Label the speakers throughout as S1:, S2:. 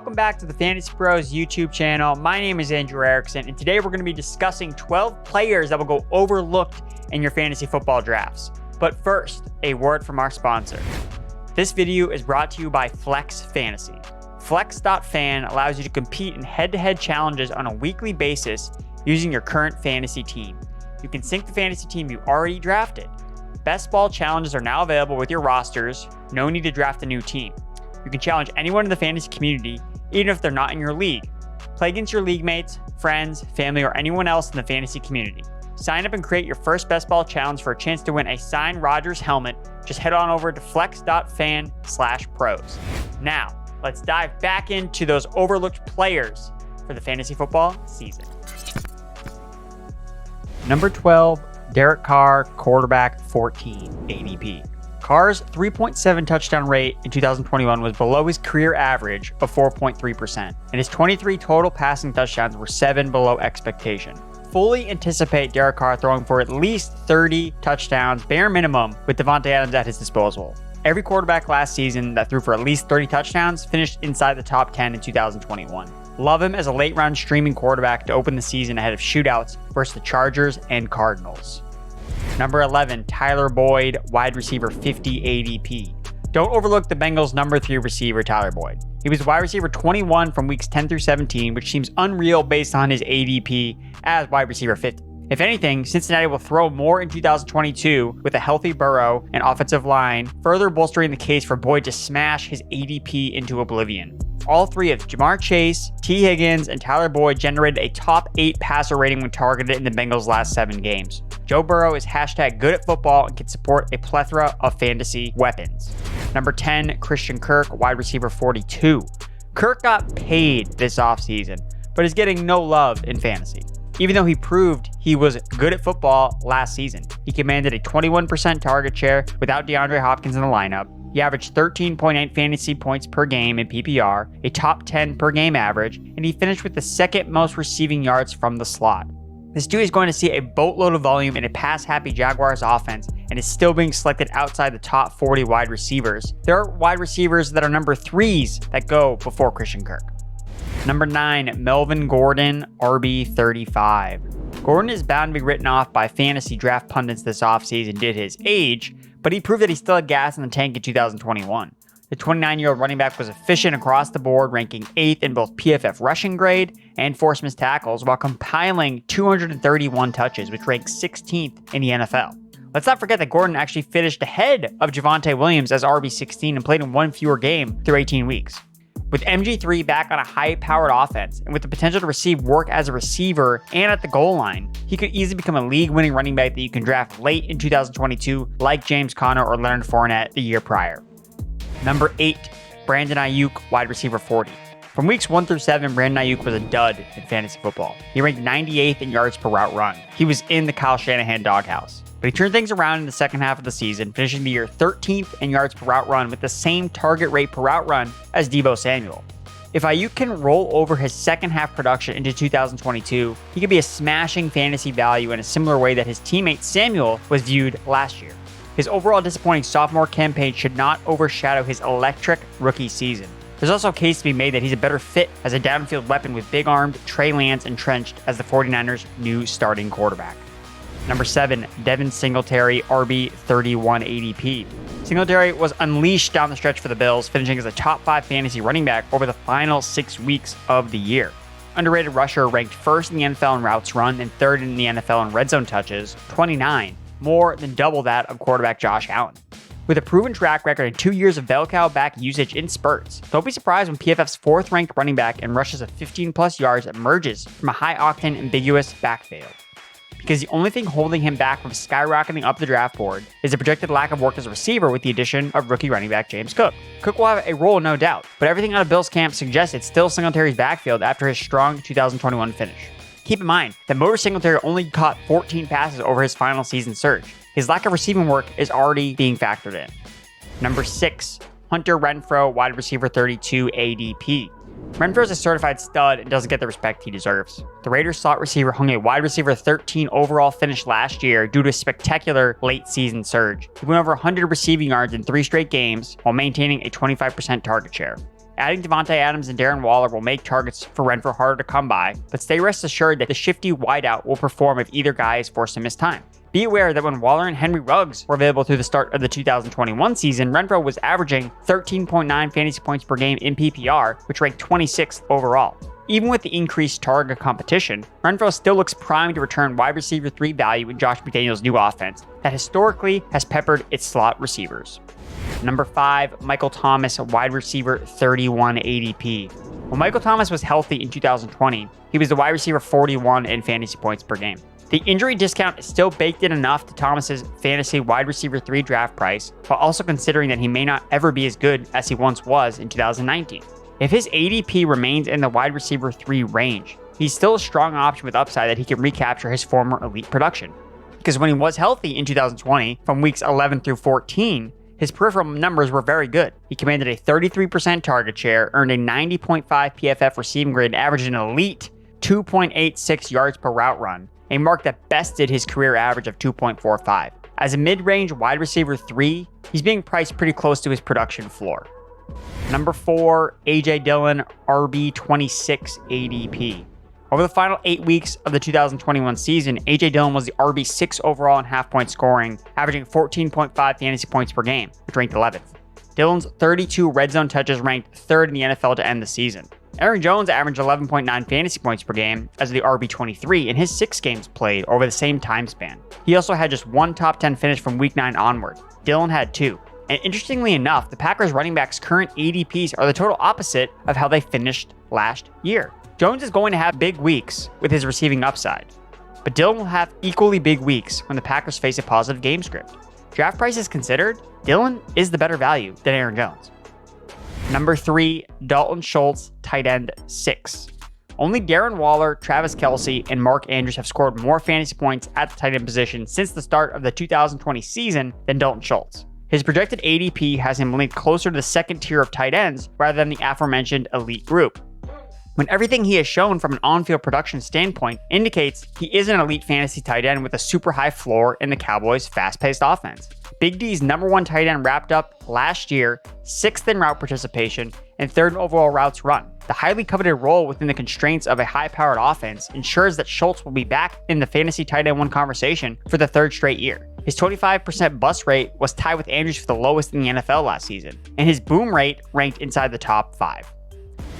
S1: welcome back to the Fantasy Pros YouTube channel. My name is Andrew Erickson, and today we're going to be discussing 12 players that will go overlooked in your fantasy football drafts. But first, a word from our sponsor. This video is brought to you by Flex Fantasy. Flex.fan allows you to compete in head-to-head challenges on a weekly basis using your current fantasy team. You can sync the fantasy team you already drafted. Best ball challenges are now available with your rosters. No need to draft a new team. You can challenge anyone in the fantasy community, even if they're not in your league. Play against your league mates, friends, family, or anyone else in the fantasy community. Sign up and create your first best ball challenge for a chance to win a signed Rodgers helmet. Just head on over to flex.fan/pros. Now, let's dive back into those overlooked players for the fantasy football season. Number 12, Derek Carr, quarterback, 14 ADP. Carr's 3.7 touchdown rate in 2021 was below his career average of 4.3%, and his 23 total passing touchdowns were 7 below expectation. Fully anticipate Derek Carr throwing for at least 30 touchdowns, bare minimum, with Davante Adams at his disposal. Every quarterback last season that threw for at least 30 touchdowns finished inside the top 10 in 2021. Love him as a late-round streaming quarterback to open the season ahead of shootouts versus the Chargers and Cardinals. Number 11, Tyler Boyd, wide receiver, 50 ADP. Don't overlook the Bengals' number 3 receiver, Tyler Boyd. He was wide receiver 21 from weeks 10 through 17, which seems unreal based on his ADP as wide receiver 50. If anything, Cincinnati will throw more in 2022 with a healthy Burrow and offensive line, further bolstering the case for Boyd to smash his ADP into oblivion. All three of Jamar Chase, T. Higgins, and Tyler Boyd generated a top 8 passer rating when targeted in the Bengals' last 7 games. Joe Burrow is #good at football and can support a plethora of fantasy weapons. Number 10, Christian Kirk, wide receiver, 42. Kirk got paid this offseason, but is getting no love in fantasy. Even though he proved he was good at football last season, he commanded a 21% target share without DeAndre Hopkins in the lineup. He averaged 13.8 fantasy points per game in PPR, a top 10 per game average, and he finished with the second most receiving yards from the slot. This dude is going to see a boatload of volume in a pass-happy Jaguars offense and is still being selected outside the top 40 wide receivers. There are wide receivers that are number 3s that go before Christian Kirk. Number 9, Melvin Gordon, RB 35. Gordon is bound to be written off by fantasy draft pundits this offseason due to his age, but he proved that he still had gas in the tank in 2021. The 29-year-old running back was efficient across the board, ranking 8th in both PFF rushing grade and forced missed tackles, while compiling 231 touches, which ranks 16th in the NFL. Let's not forget that Gordon actually finished ahead of Javonte Williams as RB16 and played in one fewer game through 18 weeks. With MG3 back on a high-powered offense and with the potential to receive work as a receiver and at the goal line, he could easily become a league-winning running back that you can draft late in 2022 like James Conner or Leonard Fournette the year prior. Number 8, Brandon Aiyuk, wide receiver, 40. From weeks 1 through 7, Brandon Aiyuk was a dud in fantasy football. He ranked 98th in yards per route run. He was in the Kyle Shanahan doghouse. But he turned things around in the second half of the season, finishing the year 13th in yards per route run with the same target rate per route run as Deebo Samuel. If Aiyuk can roll over his second half production into 2022, he could be a smashing fantasy value in a similar way that his teammate Samuel was viewed last year. His overall disappointing sophomore campaign should not overshadow his electric rookie season. There's also a case to be made that he's a better fit as a downfield weapon with big-armed Trey Lance entrenched as the 49ers' new starting quarterback. Number 7, Devin Singletary, RB 31 ADP. Singletary was unleashed down the stretch for the Bills, finishing as a top 5 fantasy running back over the final 6 weeks of the year. Underrated rusher, ranked 1st in the NFL in routes run and 3rd in the NFL in red zone touches, 29, more than double that of quarterback Josh Allen. With a proven track record and 2 years of bell cow back usage in spurts, don't be surprised when PFF's 4th-ranked running back and rushes of 15-plus yards emerges from a high-octane ambiguous backfield. Because the only thing holding him back from skyrocketing up the draft board is the projected lack of work as a receiver with the addition of rookie running back James Cook. Cook will have a role, no doubt, but everything out of Bills camp suggests it's still Singletary's backfield after his strong 2021 finish. Keep in mind that Motor Singletary only caught 14 passes over his final season surge. His lack of receiving work is already being factored in. Number 6, Hunter Renfrow, wide receiver, 32 ADP. Renfrow is a certified stud and doesn't get the respect he deserves. The Raiders slot receiver hung a wide receiver 13 overall finish last year due to a spectacular late season surge. He went over 100 receiving yards in 3 straight games while maintaining a 25% target share. Adding Devontae Adams and Darren Waller will make targets for Renfrow harder to come by, but stay rest assured that the shifty wideout will perform if either guy is forced to miss time. Be aware that when Waller and Henry Ruggs were available through the start of the 2021 season, Renfrow was averaging 13.9 fantasy points per game in PPR, which ranked 26th overall. Even with the increased target competition, Renfrow still looks primed to return wide receiver 3 value in Josh McDaniels' new offense that historically has peppered its slot receivers. Number 5, Michael Thomas, wide receiver 31 ADP. When Michael Thomas was healthy in 2020, he was the wide receiver 41 in fantasy points per game. The injury discount is still baked in enough to Thomas's fantasy wide receiver 3 draft price, while also considering that he may not ever be as good as he once was in 2019. If his ADP remains in the wide receiver 3 range, he's still a strong option with upside that he can recapture his former elite production. Because when he was healthy in 2020, from weeks 11 through 14, his peripheral numbers were very good. He commanded a 33% target share, earned a 90.5 PFF receiving grade, and averaged an elite 2.86 yards per route run, a mark that bested his career average of 2.45. As a mid-range wide receiver 3, he's being priced pretty close to his production floor. Number 4, AJ Dillon, RB26 ADP. Over the final 8 weeks of the 2021 season, AJ Dillon was the RB6 overall in half-point scoring, averaging 14.5 fantasy points per game, which ranked 11th. Dillon's 32 red zone touches ranked 3rd in the NFL to end the season. Aaron Jones averaged 11.9 fantasy points per game as the RB23 in his 6 games played over the same time span. He also had just one top 10 finish from week 9 onward. Dillon had 2. And interestingly enough, the Packers running backs' current ADPs are the total opposite of how they finished last year. Jones is going to have big weeks with his receiving upside, but Dillon will have equally big weeks when the Packers face a positive game script. Draft prices considered, Dillon is the better value than Aaron Jones. Number 3, Dalton Schultz, tight end 6. Only Darren Waller, Travis Kelce, and Mark Andrews have scored more fantasy points at the tight end position since the start of the 2020 season than Dalton Schultz. His projected ADP has him linked closer to the second tier of tight ends rather than the aforementioned elite group, when everything he has shown from an on-field production standpoint indicates he is an elite fantasy tight end with a super high floor in the Cowboys' fast-paced offense. Big D's number 1 tight end wrapped up last year, 6th in route participation, and 3rd in overall routes run. The highly coveted role within the constraints of a high-powered offense ensures that Schultz will be back in the fantasy tight end 1 conversation for the 3rd straight year. His 25% bust rate was tied with Andrews for the lowest in the NFL last season, and his boom rate ranked inside the top 5.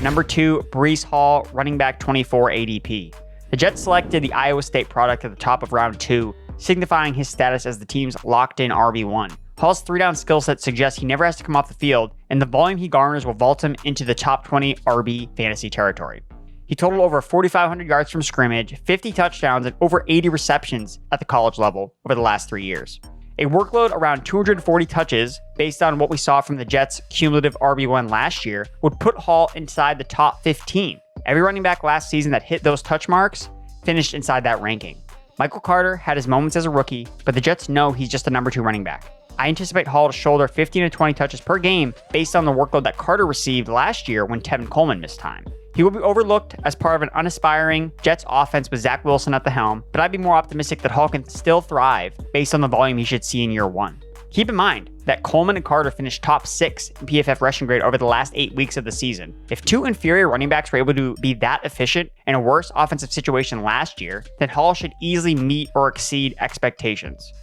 S1: Number 2, Breshad Hall, running back 24 ADP. The Jets selected the Iowa State product at the top of round 2, signifying his status as the team's locked-in RB1. Hall's 3-down skill set suggests he never has to come off the field, and the volume he garners will vault him into the top 20 RB fantasy territory. He totaled over 4,500 yards from scrimmage, 50 touchdowns, and over 80 receptions at the college level over the last 3 years. A workload around 240 touches, based on what we saw from the Jets' cumulative RB1 last year, would put Hall inside the top 15. Every running back last season that hit those touch marks finished inside that ranking. Michael Carter had his moments as a rookie, but the Jets know he's just a number 2 running back. I anticipate Hall to shoulder 15 to 20 touches per game based on the workload that Carter received last year when Tevin Coleman missed time. He will be overlooked as part of an unaspiring Jets offense with Zach Wilson at the helm, but I'd be more optimistic that Hall can still thrive based on the volume he should see in year 1. Keep in mind that Coleman and Carter finished top 6 in PFF rushing grade over the last 8 weeks of the season. If 2 inferior running backs were able to be that efficient in a worse offensive situation last year, then Hall should easily meet or exceed expectations.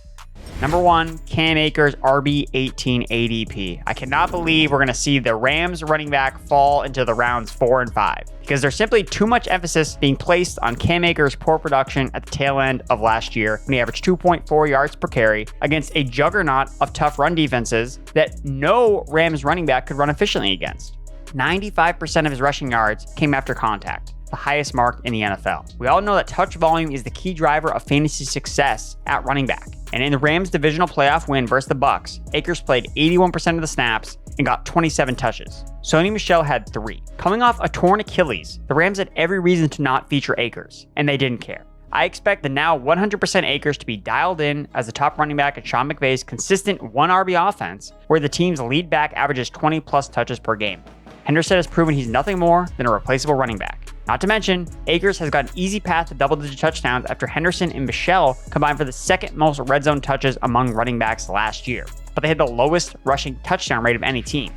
S1: Number 1, Cam Akers, RB18 ADP. I cannot believe we're going to see the Rams running back fall into the rounds 4 and 5 because there's simply too much emphasis being placed on Cam Akers' poor production at the tail end of last year when he averaged 2.4 yards per carry against a juggernaut of tough run defenses that no Rams running back could run efficiently against. 95% of his rushing yards came after contact, the highest mark in the NFL. We all know that touch volume is the key driver of fantasy success at running back. And in the Rams' divisional playoff win versus the Bucs, Akers played 81% of the snaps and got 27 touches. Sony Michel had 3. Coming off a torn Achilles, the Rams had every reason to not feature Akers, and they didn't care. I expect the now 100% Akers to be dialed in as the top running back in Sean McVay's consistent 1 RB offense, where the team's lead back averages 20 plus touches per game. Henderson has proven he's nothing more than a replaceable running back. Not to mention, Akers has got an easy path to double-digit touchdowns after Henderson and Michel combined for the 2nd most red zone touches among running backs last year, but they had the lowest rushing touchdown rate of any team.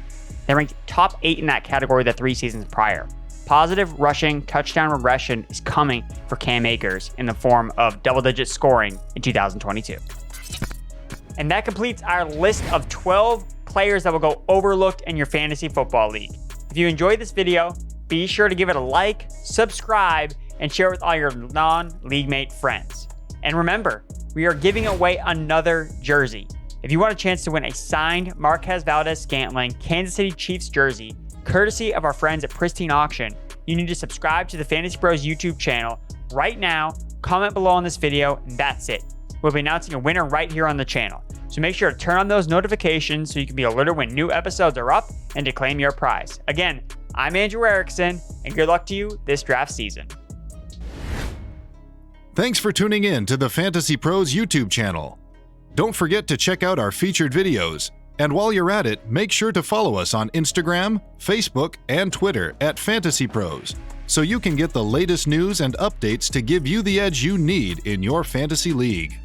S1: They ranked top 8 in that category the 3 seasons prior. Positive rushing touchdown regression is coming for Cam Akers in the form of double-digit scoring in 2022. And that completes our list of 12 players that will go overlooked in your fantasy football league. If you enjoyed this video, be sure to give it a like, subscribe, and share it with all your non-league mate friends. And remember, we are giving away another jersey. If you want a chance to win a signed Marquez Valdez-Scantling Kansas City Chiefs jersey, courtesy of our friends at Pristine Auction, you need to subscribe to the FantasyPros YouTube channel right now, comment below on this video, and that's it. We'll be announcing a winner right here on the channel. So make sure to turn on those notifications so you can be alerted when new episodes are up and to claim your prize. Again, I'm Andrew Erickson, and good luck to you this draft season.
S2: Thanks for tuning in to the FantasyPros YouTube channel. Don't forget to check out our featured videos. And while you're at it, make sure to follow us on Instagram, Facebook, and Twitter at FantasyPros, so you can get the latest news and updates to give you the edge you need in your fantasy league.